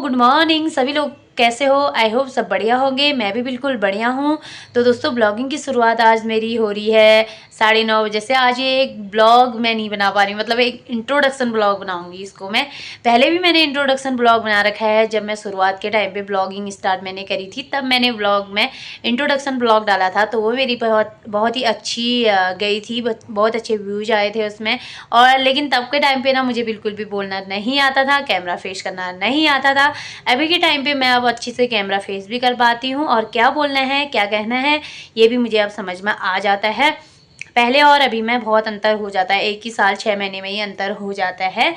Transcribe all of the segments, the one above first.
Good morning सभी लोग, कैसे हो? आई होप सब बढ़िया होंगे। मैं भी बिल्कुल बढ़िया हूँ। तो दोस्तों, ब्लॉगिंग की शुरुआत आज मेरी हो रही है 9:30 बजे से। आज ये एक ब्लॉग मैं नहीं बना पा रही, मतलब एक इंट्रोडक्शन ब्लॉग बनाऊंगी इसको मैं। पहले भी मैंने इंट्रोडक्शन ब्लॉग बना रखा है, जब मैं शुरुआत के टाइम पे ब्लॉगिंग स्टार्ट मैंने करी थी, तब मैंने ब्लॉग में इंट्रोडक्शन ब्लॉग डाला था। तो वो मेरी बहुत ही अच्छी गई थी, बहुत अच्छे व्यूज आए थे उसमें। और लेकिन तब के टाइम पे ना मुझे बिल्कुल भी बोलना नहीं आता था, कैमरा फेस करना नहीं आता था। अभी के टाइम पे मैं अब अच्छी से कैमरा फेस भी कर पाती हूँ, और क्या बोलना है क्या कहना है ये भी मुझे अब समझ में आ जाता है। पहले और अभी में बहुत अंतर हो जाता है, एक ही साल 6 महीने में ही अंतर हो जाता है।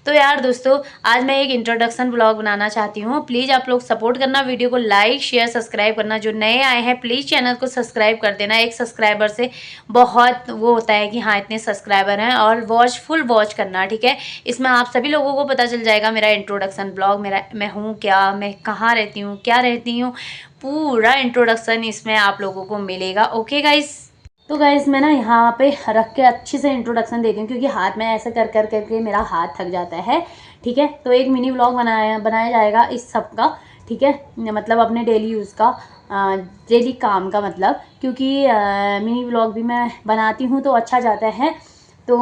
तो यार दोस्तों, आज मैं एक इंट्रोडक्शन ब्लॉग बनाना चाहती हूँ। प्लीज़ आप लोग सपोर्ट करना, वीडियो को लाइक शेयर सब्सक्राइब करना। जो नए आए हैं प्लीज़ चैनल को सब्सक्राइब कर देना। एक सब्सक्राइबर से बहुत वो होता है कि हाँ इतने सब्सक्राइबर हैं, और फुल वॉच करना, ठीक है। इसमें आप सभी लोगों को पता चल जाएगा मेरा इंट्रोडक्शन ब्लॉग, मेरा मैं हूँ क्या, मैं कहाँ रहती हूँ, क्या रहती हूँ, पूरा इंट्रोडक्शन इसमें आप लोगों को मिलेगा। Okay guys. तो गाइस, मैं ना यहाँ पे रख के अच्छे से इंट्रोडक्शन देती हूँ, क्योंकि हाथ में ऐसे कर कर करके मेरा हाथ थक जाता है, ठीक है। तो एक मिनी व्लॉग बनाया जाएगा इस सब का, ठीक है, मतलब अपने डेली यूज़ का, डेली काम का, मतलब क्योंकि मिनी व्लॉग भी मैं बनाती हूँ तो अच्छा जाता है। तो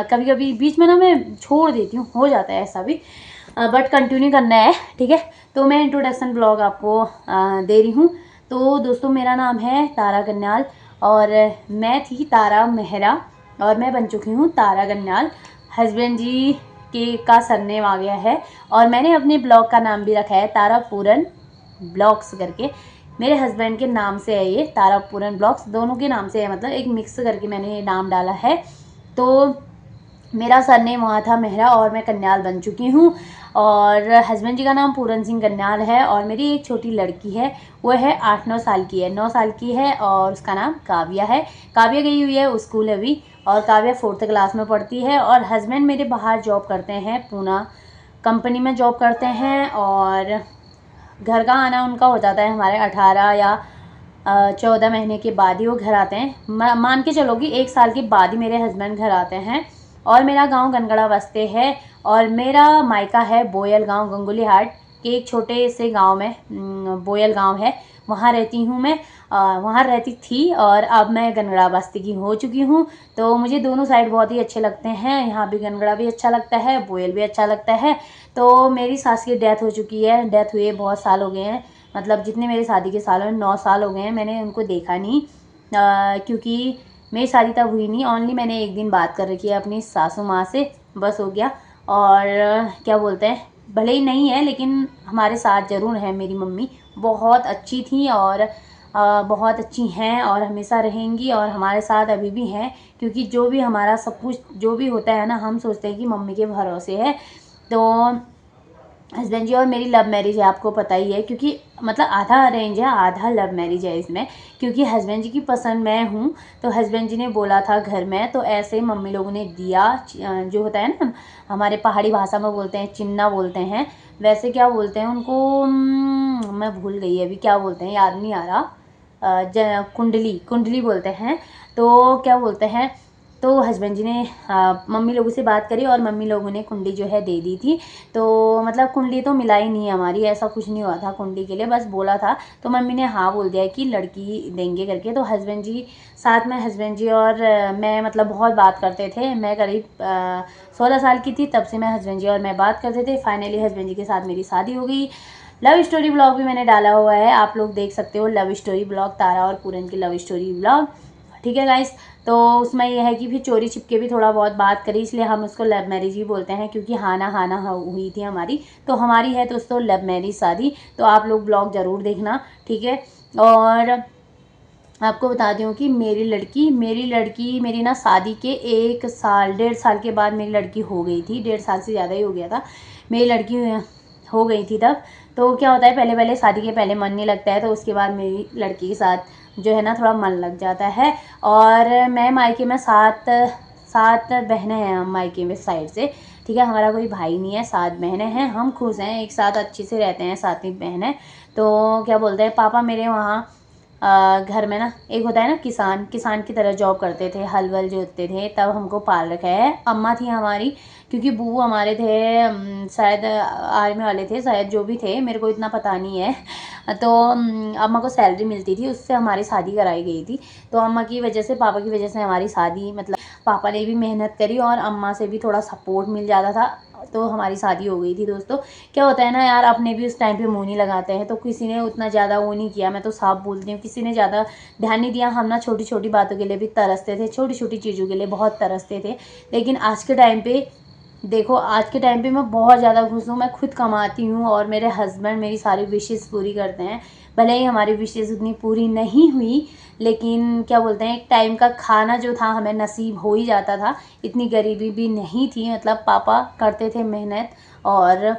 कभी कभी बीच में ना मैं छोड़ देती हूँ, हो जाता है ऐसा भी, बट कंटिन्यू करना है, ठीक है। तो मैं इंट्रोडक्शन ब्लॉग आपको दे रही हूँ। तो दोस्तों, मेरा नाम है तारा गन्याल, और मैं थी तारा मेहरा, और मैं बन चुकी हूँ तारा गन्याल। हस्बैंड जी के का सरनेम आ गया है, और मैंने अपने ब्लॉग का नाम भी रखा है तारा पूरन ब्लॉग्स करके। मेरे हस्बैंड के नाम से है ये, तारा पूरन ब्लॉग्स, दोनों के नाम से है, मतलब एक मिक्स करके मैंने ये नाम डाला है। तो मेरा सरनेम वहाँ था मेहरा, और मैं कन्याल बन चुकी हूँ। और हस्बैंड जी का नाम पूरन सिंह कन्याल है, और मेरी एक छोटी लड़की है, वो है 8-9 साल की है, 9 साल की है, और उसका नाम काव्या है। काव्या गई हुई है स्कूल अभी, और काव्या 4th क्लास में पढ़ती है। और हस्बैंड मेरे बाहर जॉब करते हैं, पूना कंपनी में जॉब करते हैं, और घर का आना उनका हो जाता है हमारे 18 या 14 महीने के बाद ही वो घर आते हैं। मान के चलो कि 1 साल के बाद ही मेरे हस्बैंड घर आते हैं। और मेरा गांव गनगड़ा बस्ते है, और मेरा मायका है बोयल गांव, गंगुली हाट के एक छोटे से गांव में, बोयल गांव है, वहाँ रहती हूँ मैं। वहाँ रहती थी, और अब मैं गनगड़ा बस्ती की हो चुकी हूँ। तो मुझे दोनों साइड बहुत ही अच्छे लगते हैं, यहाँ भी गनगड़ा भी अच्छा लगता है, बोयल भी अच्छा लगता है। तो मेरी सास की डेथ हो चुकी है, डेथ हुए बहुत साल हो गए हैं, मतलब जितने मेरी शादी के साल हैं 9 साल हो गए हैं, मैंने उनको देखा नहीं, क्योंकि मेरी शादी तब हुई नहीं। ओनली मैंने एक दिन बात कर रखी है अपनी सासू माँ से, बस हो गया। और क्या बोलते हैं, भले ही नहीं है लेकिन हमारे साथ ज़रूर है। मेरी मम्मी बहुत अच्छी थी, और बहुत अच्छी हैं, और हमेशा रहेंगी, और हमारे साथ अभी भी हैं, क्योंकि जो भी हमारा सब कुछ जो भी होता है ना, हम सोचते हैं कि मम्मी के भरोसे है। तो हस्बैंड जी और मेरी लव मैरिज है, आपको पता ही है, क्योंकि मतलब आधा अरेंज है आधा लव मैरिज है इसमें, क्योंकि हस्बैंड जी की पसंद मैं हूँ। तो हस्बैंड जी ने बोला था घर में, तो ऐसे ही मम्मी लोगों ने दिया। जो होता है ना, हमारे पहाड़ी भाषा में बोलते हैं चिन्ना बोलते हैं, वैसे क्या बोलते हैं उनको, मैं भूल गई अभी क्या बोलते हैं, याद नहीं आ रहा। कुंडली कुंडली बोलते हैं। तो क्या बोलते हैं, तो हस्बैंड जी ने मम्मी लोगों से बात करी, और मम्मी लोगों ने कुंडली जो है दे दी थी। तो मतलब कुंडली तो मिला ही नहीं हमारी, ऐसा कुछ नहीं हुआ था कुंडली के लिए, बस बोला था, तो मम्मी ने हाँ बोल दिया कि लड़की देंगे करके। तो हस्बैंड जी साथ में, हस्बैंड जी और मैं मतलब बहुत बात करते थे। मैं करीब 16 साल की थी, तब से मैं हस्बैंड जी और मैं बात करते थे। फाइनली हस्बैंड जी के साथ मेरी शादी हो गई। लव स्टोरी ब्लॉग भी मैंने डाला हुआ है, आप लोग देख सकते हो, लव स्टोरी ब्लॉग, तारा और पूरन की लव स्टोरी ब्लॉग, ठीक है गाइस। तो उसमें यह है कि फिर चोरी छिपके भी थोड़ा बहुत बात करी, इसलिए हम उसको लव मैरिज ही बोलते हैं, क्योंकि हाना हाना हुई थी हमारी, तो हमारी है तो उसको लव मैरिज शादी। तो आप लोग ब्लॉग ज़रूर देखना, ठीक है। और आपको बताती हूँ कि मेरी ना शादी के 1 साल 1.5 साल के बाद मेरी लड़की हो गई थी, 1.5 साल से ज़्यादा ही हो गया था, मेरी लड़की हो गई थी तब। तो क्या होता है, पहले पहले शादी के पहले मन नहीं लगता है, तो उसके बाद मेरी लड़की के साथ जो है ना थोड़ा मन लग जाता है। और मैं मायके में 7 बहनें हैं, हम मायके में साइड से, ठीक है, हमारा कोई भाई नहीं है, 7 बहनें हैं, हम खुश हैं, एक साथ अच्छे से रहते हैं, 7 ही बहनें। तो क्या बोलते हैं, पापा मेरे वहाँ घर में ना एक होता है ना किसान की तरह जॉब करते थे, हल वल जोतते थे, तब हमको पाल रखा है। अम्मा थी हमारी, क्योंकि बूबू हमारे थे शायद आर्मी वाले थे शायद, जो भी थे मेरे को इतना पता नहीं है। तो अम्मा को सैलरी मिलती थी, उससे हमारी शादी कराई गई थी। तो अम्मा की वजह से, पापा की वजह से हमारी शादी, मतलब पापा ने भी मेहनत करी और अम्मा से भी थोड़ा सपोर्ट मिल जाता था, तो हमारी शादी हो गई थी। दोस्तों क्या होता है ना यार, अपने भी उस टाइम पे मुँह नहीं लगाते हैं, तो किसी ने उतना ज़्यादा वो नहीं किया, मैं तो साफ बोलती हूँ, किसी ने ज़्यादा ध्यान नहीं दिया। हम ना छोटी छोटी बातों के लिए भी तरसते थे, छोटी छोटी चीज़ों के लिए बहुत तरसते थे। लेकिन आज के टाइम पे देखो, आज के टाइम पे मैं बहुत ज़्यादा खुश हूँ, मैं खुद कमाती हूँ और मेरे हस्बैंड मेरी सारी विशेज़ पूरी करते हैं। भले ही हमारी विशेज़ उतनी पूरी नहीं हुई, लेकिन क्या बोलते हैं, एक टाइम का खाना जो था हमें नसीब हो ही जाता था, इतनी गरीबी भी नहीं थी। मतलब पापा करते थे मेहनत और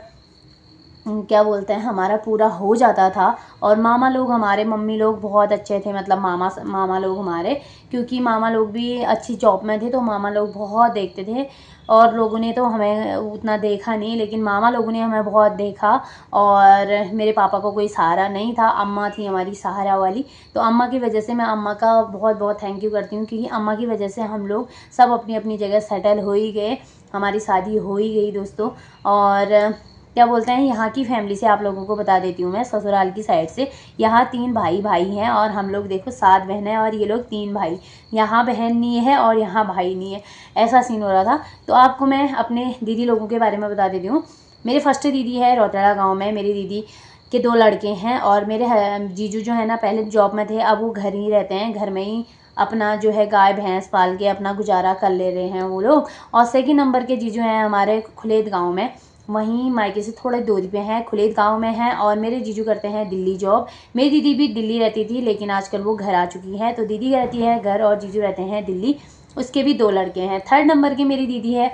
क्या बोलते हैं, हमारा पूरा हो जाता था। और मामा लोग हमारे, मम्मी लोग बहुत अच्छे थे, मतलब मामा लोग हमारे, क्योंकि मामा लोग भी अच्छी जॉब में थे, तो मामा लोग बहुत देखते थे। और लोगों ने तो हमें उतना देखा नहीं, लेकिन मामा लोगों ने हमें बहुत देखा। और मेरे पापा को कोई सहारा नहीं था, अम्मा थी हमारी सहारा वाली। तो अम्मा की वजह से मैं अम्मा का बहुत बहुत थैंक यू करती हूँ, क्योंकि अम्मा की वजह से हम लोग सब अपनी अपनी जगह सेटल हो ही गए, हमारी शादी हो ही गई दोस्तों। और क्या बोलते हैं, यहाँ की फैमिली से आप लोगों को बता देती हूँ मैं, ससुराल की साइड से यहाँ 3 भाई हैं और हम लोग देखो 7 बहनें हैं, और ये लोग 3 भाई, यहाँ बहन नहीं है और यहाँ भाई नहीं है, ऐसा सीन हो रहा था। तो आपको मैं अपने दीदी लोगों के बारे में बता देती हूँ। मेरे फर्स्ट दीदी है रोतड़ा गाँव में, मेरी दीदी के 2 लड़के हैं, और मेरे जीजू जो है ना, पहले जॉब में थे, अब वो घर ही रहते हैं, घर में ही अपना जो है गाय भैंस पाल के अपना गुजारा कर ले रहे हैं वो लोग। और सेकंड नंबर के जीजू हैं हमारे खुलेद गाँव में, वहीं मायके से थोड़े दूरी पे हैं, खुलेद गांव में है। और मेरे जीजू करते हैं दिल्ली जॉब। मेरी दीदी भी दिल्ली रहती थी, लेकिन आजकल वो घर आ चुकी है। तो दीदी रहती है घर और जीजू रहते हैं दिल्ली, उसके भी 2 लड़के हैं। थर्ड नंबर की मेरी दीदी है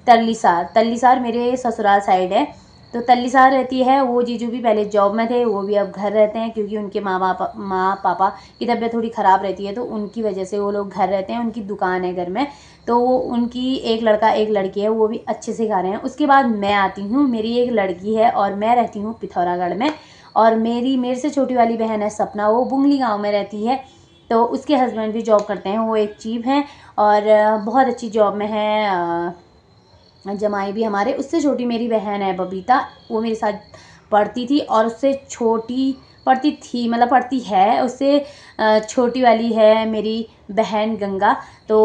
तल्लीसार मेरे ससुराल साइड है, तो तल्लीसार रहती है। वो जीजू भी पहले जॉब में थे, वो भी अब घर रहते हैं, क्योंकि उनके माँ पापा की तबीयत थोड़ी ख़राब रहती है, तो उनकी वजह से वो लोग घर रहते हैं, उनकी दुकान है घर में। तो वो उनकी एक लड़का एक लड़की है, वो भी अच्छे से खा रहे हैं। उसके बाद मैं आती हूँ, मेरी एक लड़की है और मैं रहती हूँ पिथौरागढ़ में। और मेरे से छोटी वाली बहन है सपना, वो बुंगली गाँव में रहती है। तो उसके हस्बैंड भी जॉब करते हैं, वो एक चीफ हैं और बहुत अच्छी जॉब में है। जमाई भी हमारे, उससे छोटी मेरी बहन है बबीता, वो मेरे साथ पढ़ती थी, और उससे छोटी पढ़ती थी, मतलब पढ़ती है, उससे छोटी वाली है मेरी बहन गंगा। तो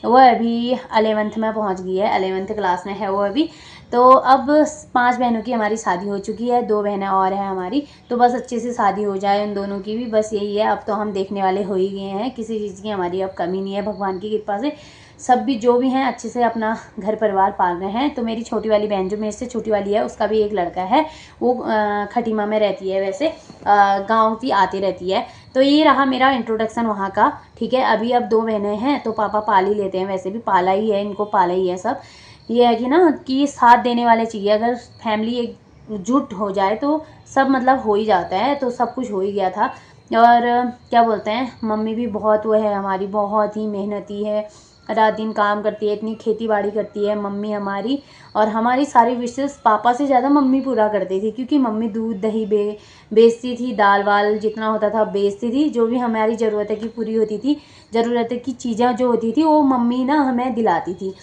वह अभी 11th में पहुंच गई है, 11th क्लास में है वो अभी। तो अब 5 बहनों की हमारी शादी हो चुकी है, 2 बहनें और हैं हमारी। तो बस अच्छे से शादी हो जाए उन दोनों की भी, बस यही है। अब तो हम देखने वाले हो ही गए हैं, किसी चीज़ की हमारी अब कमी नहीं है, भगवान की कृपा से सब भी जो भी हैं अच्छे से अपना घर परिवार पाल रहे हैं। तो मेरी छोटी वाली बहन जो मेरे से छोटी वाली है, उसका भी एक लड़का है, वो खटीमा में रहती है, वैसे गांव की आती रहती है। तो ये रहा मेरा इंट्रोडक्शन वहाँ का, ठीक है। अभी अब 2 बहनें हैं, तो पापा पाल ही लेते हैं, वैसे भी पाला ही है, इनको पाला ही है सब। ये है कि ना, कि साथ देने वाले चाहिए, अगर फैमिली एकजुट हो जाए तो सब मतलब हो ही जाता है, तो सब कुछ हो ही गया था। और क्या बोलते हैं, मम्मी भी बहुत वो है हमारी, बहुत ही मेहनती है, रात दिन काम करती है, इतनी खेती बाड़ी करती है मम्मी हमारी। और हमारी सारी विशेष पापा से ज़्यादा मम्मी पूरा करती थी, क्योंकि मम्मी दूध दही बेचती थी, दाल वाल जितना होता था बेचती थी, जो भी हमारी ज़रूरतें की पूरी होती थी, ज़रूरतें की चीज़ें जो होती थी वो मम्मी ना हमें दिलाती थी।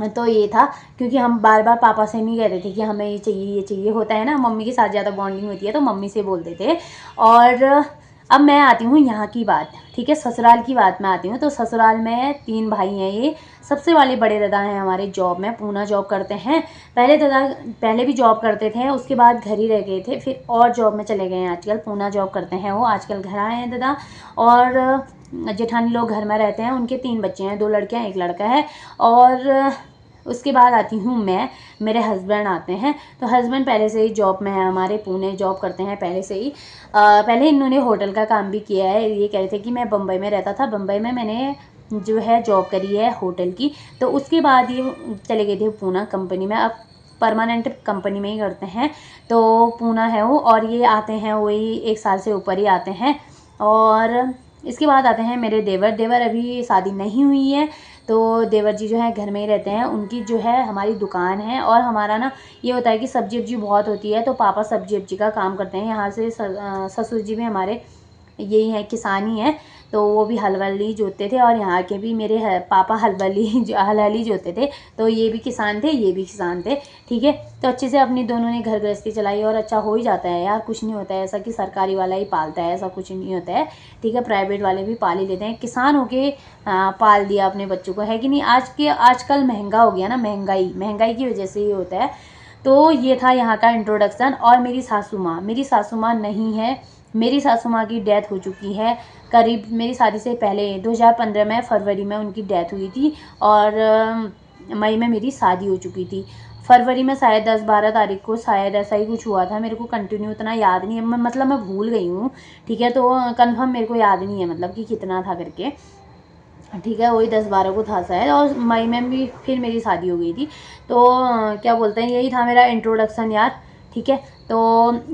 तो ये था, क्योंकि हम बार बार पापा से नहीं कहते थे कि हमें ये चाहिए, होता है ना, मम्मी के साथ ज़्यादा बॉन्डिंग होती है, तो मम्मी से बोलते थे। और अब मैं आती हूँ यहाँ की बात, ठीक है, ससुराल की बात में आती हूँ। तो ससुराल में 3 भाई हैं, ये सबसे वाले बड़े दादा हैं हमारे जॉब में, पूना जॉब करते हैं। पहले भी जॉब करते थे, उसके बाद घर ही रह गए थे, फिर और जॉब में चले गए हैं, आजकल पूना जॉब करते हैं वो, आजकल घर आए हैं दादा। और जेठानी लोग घर में रहते हैं, उनके 3 बच्चे हैं, 2 लड़कियाँ 1 लड़का है। और उसके बाद आती हूँ मैं, मेरे हस्बैंड आते हैं। तो हस्बैंड पहले से ही जॉब में है हमारे, पुणे जॉब करते हैं पहले से ही। पहले इन्होंने होटल का काम भी किया है, ये कह रहे थे कि मैं बम्बई में रहता था, बम्बई में मैंने जो है जॉब करी है होटल की। तो उसके बाद ये चले गए थे पूना कंपनी में, अब परमानेंट कंपनी में ही करते हैं, तो पूना है वो। और ये आते हैं वही 1 साल से ऊपर ही आते हैं। और इसके बाद आते हैं मेरे देवर अभी शादी नहीं हुई है, तो देवर जी जो है घर में ही रहते हैं, उनकी जो है हमारी दुकान है। और हमारा ना ये होता है कि सब्जी वब्जी बहुत होती है, तो पापा सब्जी वब्जी का काम करते हैं। यहाँ से ससुर जी भी हमारे यही हैं, किसान ही हैं। तो वो भी हल वल ही जोतते थे और यहाँ के भी मेरे पापा हल वल ही जोतते थे। तो ये भी किसान थे, ये भी किसान थे, ठीक है। तो अच्छे से अपनी दोनों ने घर गृहस्थी चलाई और अच्छा हो ही जाता है यार। कुछ नहीं होता है ऐसा कि सरकारी वाला ही पालता है, ऐसा कुछ नहीं होता है, ठीक है। प्राइवेट वाले भी पाल ही लेते हैं। किसान होके पाल दिया अपने बच्चों को, है कि नहीं। आजकल महंगा हो गया ना, महंगाई की वजह से ही होता है। तो ये था यहाँ का इंट्रोडक्शन। और मेरी सासू माँ नहीं है, मेरी सासू माँ की डेथ हो चुकी है करीब मेरी शादी से पहले 2015 में फरवरी में उनकी डेथ हुई थी और मई में मेरी शादी हो चुकी थी। फरवरी में शायद 10-12 तारीख को शायद ऐसा ही कुछ हुआ था, मेरे को कंटिन्यू इतना याद नहीं है, मतलब मैं भूल गई हूँ, ठीक है। तो कंफर्म मेरे को याद नहीं है मतलब कि कितना था करके, ठीक है। वही 10-12 को था शायद, और मई में भी फिर मेरी शादी हो गई थी। तो क्या बोलते हैं, यही था मेरा इंट्रोडक्शन यार, ठीक है। तो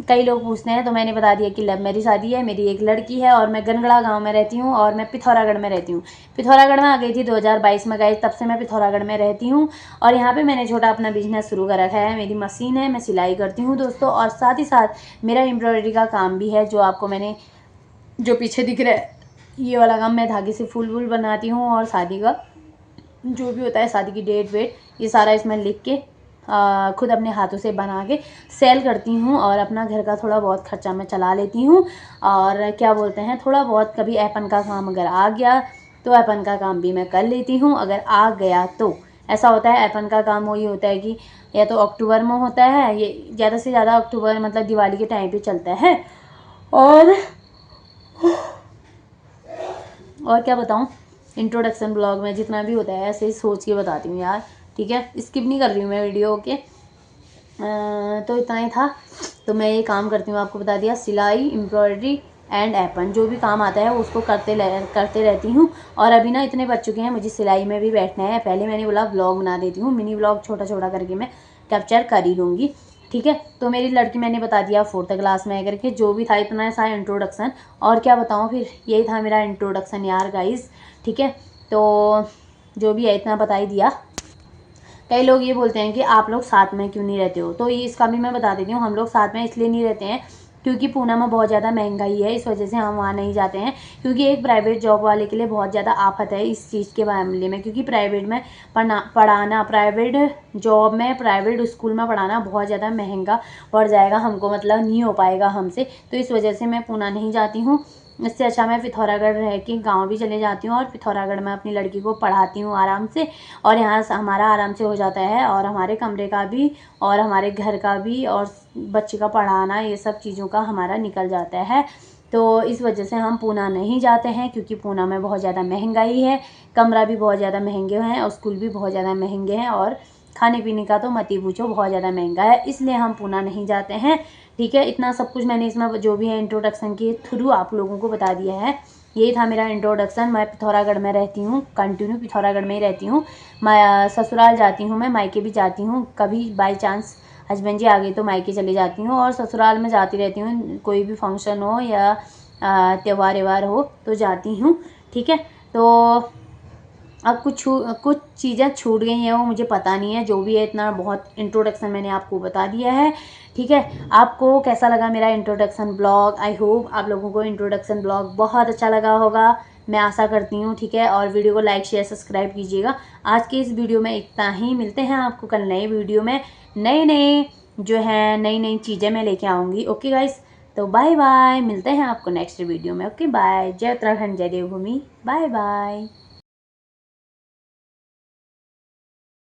कई लोग पूछते हैं, तो मैंने बता दिया कि लव मैरिज शादी है, मेरी एक लड़की है और मैं गनगड़ा गांव में रहती हूँ और मैं पिथौरागढ़ में रहती हूँ। पिथौरागढ़ में आ गई थी 2022 में, गई तब से मैं पिथौरागढ़ में रहती हूँ। और यहाँ पे मैंने छोटा अपना बिजनेस शुरू कर रखा है, मेरी मशीन है, मैं सिलाई करती हूँ दोस्तों। और साथ ही साथ मेरा एम्ब्रॉयडरी का काम भी है, जो आपको मैंने जो पीछे दिख रहा है ये वाला काम, मैं धागे से फूल वूल बनाती हूँ। और शादी का जो भी होता है, शादी की डेट वेट, ये सारा इसमें लिख के खुद अपने हाथों से बना के सेल करती हूँ और अपना घर का थोड़ा बहुत खर्चा मैं चला लेती हूँ। और क्या बोलते हैं, थोड़ा बहुत कभी ऐपन का काम अगर आ गया तो ऐपन का काम भी मैं कर लेती हूँ, अगर आ गया तो। ऐसा होता है ऐपन का काम वही होता है कि या तो अक्टूबर में होता है, ये ज़्यादा से ज़्यादा अक्टूबर मतलब दिवाली के टाइम पे चलता है। और क्या बताऊँ, इंट्रोडक्शन ब्लॉग में जितना भी होता है ऐसे ही सोच के बताती हूँ यार, ठीक है। स्किप नहीं कर रही हूँ मैं वीडियो के। तो इतना ही था। तो मैं ये काम करती हूँ, आपको बता दिया, सिलाई, एम्ब्रॉयडरी एंड ऐपन, जो भी काम आता है उसको करते रहती हूँ। और अभी ना इतने बच चुके हैं, मुझे सिलाई में भी बैठना है। पहले मैंने बोला व्लॉग बना देती हूँ, मिनी व्लॉग छोटा छोटा करके मैं कैप्चर कर ही लूँगी, ठीक है। तो मेरी लड़की मैंने बता दिया 4th क्लास में करके, जो भी था इतना सा इंट्रोडक्शन। और क्या बताऊँ फिर, यही था मेरा इंट्रोडक्शन यार गाइस, ठीक है। तो जो भी है इतना बता ही दिया। कई लोग ये बोलते हैं कि आप लोग साथ में क्यों नहीं रहते हो, तो ये इसका भी मैं बता देती हूँ। हम लोग साथ में इसलिए नहीं रहते हैं क्योंकि पूना में बहुत ज़्यादा महंगाई है, इस वजह से हम वहाँ नहीं जाते हैं। क्योंकि एक प्राइवेट जॉब वाले के लिए बहुत ज़्यादा आफत है इस चीज़ के मामले में, क्योंकि प्राइवेट में पढ़ाना, प्राइवेट जॉब में, प्राइवेट स्कूल में पढ़ाना बहुत ज़्यादा महंगा पड़ जाएगा हमको, मतलब नहीं हो पाएगा हमसे। तो इस वजह से मैं पूना नहीं जाती हूँ। इससे अच्छा मैं पिथौरागढ़ रह के गाँव भी चले जाती हूँ और पिथौरागढ़ में अपनी लड़की को पढ़ाती हूँ आराम से। और यहाँ से हमारा आराम से हो जाता है, और हमारे कमरे का भी और हमारे घर का भी और बच्चे का पढ़ाना, ये सब चीज़ों का हमारा निकल जाता है। तो इस वजह से हम पूना नहीं जाते हैं, क्योंकि पूना में बहुत ज़्यादा महंगाई है, कमरा भी बहुत ज़्यादा महंगे हैं और स्कूल भी बहुत ज़्यादा महंगे हैं, और खाने पीने का तो मत ही पूछो, बहुत ज़्यादा महंगा है, इसलिए हम पूना नहीं जाते हैं, ठीक है। इतना सब कुछ मैंने इसमें जो भी है इंट्रोडक्शन के थ्रू आप लोगों को बता दिया है। यही था मेरा इंट्रोडक्शन। मैं पिथौरागढ़ में रहती हूँ, कंटिन्यू पिथौरागढ़ में ही रहती हूँ। मैं ससुराल जाती हूँ, मैं मायके भी जाती हूँ, कभी बाई चांस हस्बैंड जी आ गए तो मायके चली जाती हूँ, और ससुराल में जाती रहती हूँ, कोई भी फंक्शन हो या त्यौहार व्यवहार हो तो जाती हूँ, ठीक है। तो अब कुछ चीज़ें छूट गई हैं, वो मुझे पता नहीं है, जो भी है इतना बहुत इंट्रोडक्शन मैंने आपको बता दिया है, ठीक है। आपको कैसा लगा मेरा इंट्रोडक्शन ब्लॉग? आई होप आप लोगों को इंट्रोडक्शन ब्लॉग बहुत अच्छा लगा होगा, मैं आशा करती हूँ, ठीक है। और वीडियो को लाइक शेयर सब्सक्राइब कीजिएगा। आज की इस वीडियो में इतना ही, मिलते हैं आपको कल नए वीडियो में, नई नई चीज़ें मैं लेके आऊँगी। ओके गाइस, तो बाय बाय, मिलते हैं आपको नेक्स्ट वीडियो में। ओके बाय, जय उत्तराखंड, जय देवभूमि, बाय बाय।